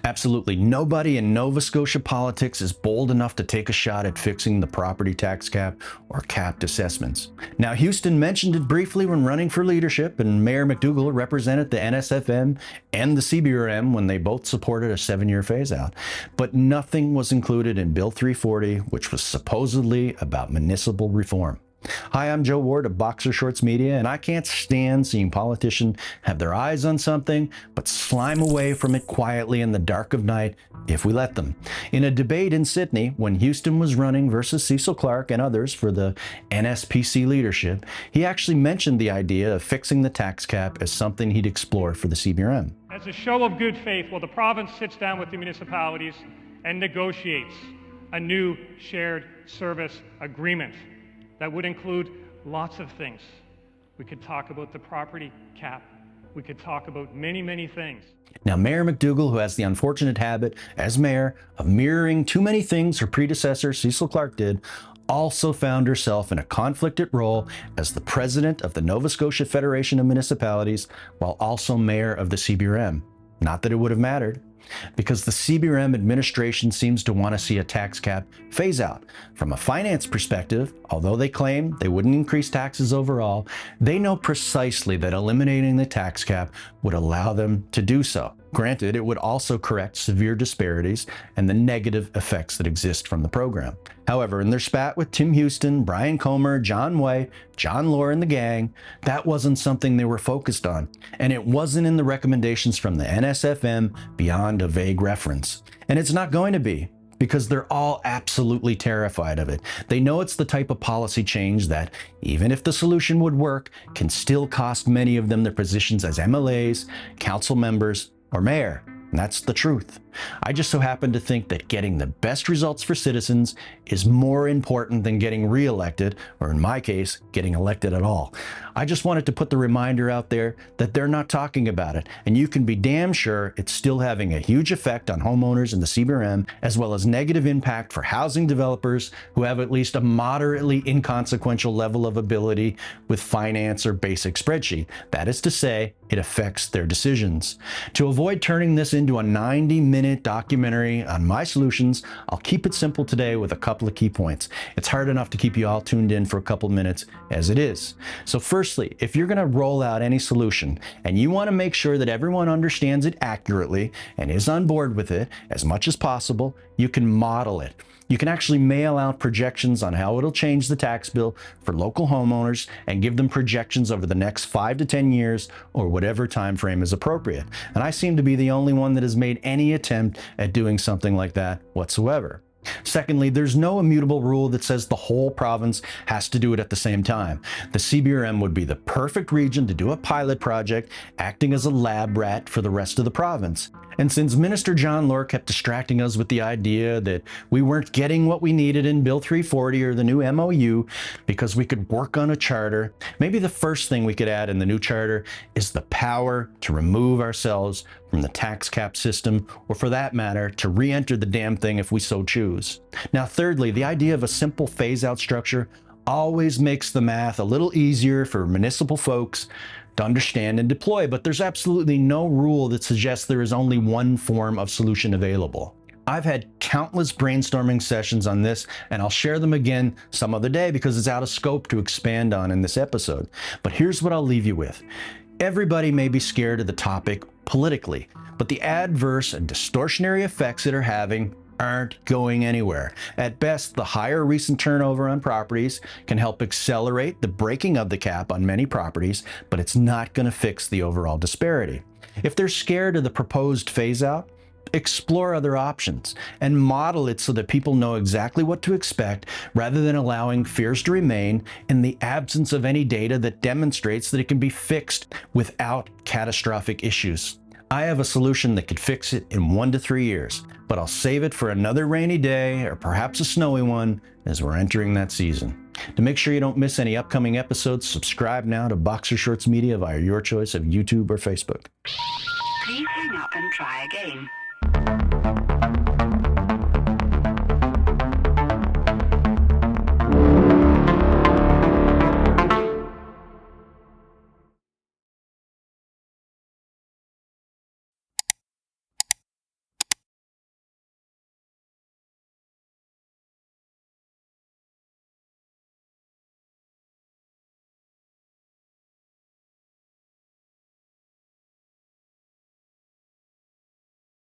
Absolutely nobody in Nova Scotia politics is bold enough to take a shot at fixing the property tax cap or capped assessments. Now, Houston mentioned it briefly when running for leadership, and Mayor McDougall represented the NSFM and the CBRM when they both supported a 7-year phase-out. But nothing was included in Bill 340, which was supposedly about municipal reform. Hi, I'm Joe Ward of Boxer Shorts Media, and I can't stand seeing politicians have their eyes on something but slime away from it quietly in the dark of night if we let them. In a debate in Sydney, when Houston was running versus Cecil Clark and others for the NSPC leadership, he actually mentioned the idea of fixing the tax cap as something he'd explore for the CBRM. As a show of good faith, while the province sits down with the municipalities and negotiates a new shared service agreement that would include lots of things. We could talk about the property cap. We could talk about many, many things. Now, Mayor McDougall, who has the unfortunate habit as mayor of mirroring too many things her predecessor Cecil Clark did, also found herself in a conflicted role as the president of the Nova Scotia Federation of Municipalities while also mayor of the CBRM. Not that it would have mattered, because the CBRM administration seems to want to see a tax cap phase out. From a finance perspective, although they claim they wouldn't increase taxes overall, they know precisely that eliminating the tax cap would allow them to do so. Granted, it would also correct severe disparities and the negative effects that exist from the program. However, in their spat with Tim Houston, Brian Comer, John Way, John Lohr, and the gang, that wasn't something they were focused on. And it wasn't in the recommendations from the NSFM beyond a vague reference. And it's not going to be, because they're all absolutely terrified of it. They know it's the type of policy change that, even if the solution would work, can still cost many of them their positions as MLAs, council members, or mayor. And that's the truth. I just so happen to think that getting the best results for citizens is more important than getting reelected, or in my case, getting elected at all. I just wanted to put the reminder out there that they're not talking about it, and you can be damn sure it's still having a huge effect on homeowners in the CBRM, as well as negative impact for housing developers who have at least a moderately inconsequential level of ability with finance or basic spreadsheet. That is to say, it affects their decisions. To avoid turning this into a 90-minute documentary on my solutions, I'll keep it simple today with a couple of key points. It's hard enough to keep you all tuned in for a couple minutes as it is. So firstly, if you're going to roll out any solution and you want to make sure that everyone understands it accurately and is on board with it as much as possible, you can model it. You can actually mail out projections on how it'll change the tax bill for local homeowners and give them projections over the next 5 to 10 years or whatever time frame is appropriate. And I seem to be the only one that has made any attempt at doing something like that whatsoever. Secondly, there's no immutable rule that says the whole province has to do it at the same time. The CBRM would be the perfect region to do a pilot project, acting as a lab rat for the rest of the province. And since Minister John Lohr kept distracting us with the idea that we weren't getting what we needed in Bill 340 or the new MOU because we could work on a charter, maybe the first thing we could add in the new charter is the power to remove ourselves from the tax cap system, or for that matter, to re-enter the damn thing if we so choose. Now, thirdly, the idea of a simple phase-out structure always makes the math a little easier for municipal folks to understand and deploy, but there's absolutely no rule that suggests there is only one form of solution available. I've had countless brainstorming sessions on this, and I'll share them again some other day because it's out of scope to expand on in this episode. But here's what I'll leave you with. Everybody may be scared of the topic politically, but the adverse and distortionary effects it are having aren't going anywhere. At best, the higher recent turnover on properties can help accelerate the breaking of the cap on many properties, but it's not going to fix the overall disparity. If they're scared of the proposed phase-out, explore other options and model it so that people know exactly what to expect rather than allowing fears to remain in the absence of any data that demonstrates that it can be fixed without catastrophic issues. I have a solution that could fix it in 1 to 3 years, but I'll save it for another rainy day or perhaps a snowy one as we're entering that season. To make sure you don't miss any upcoming episodes, subscribe now to Boxer Shorts Media via your choice of YouTube or Facebook. Please hang up and try again.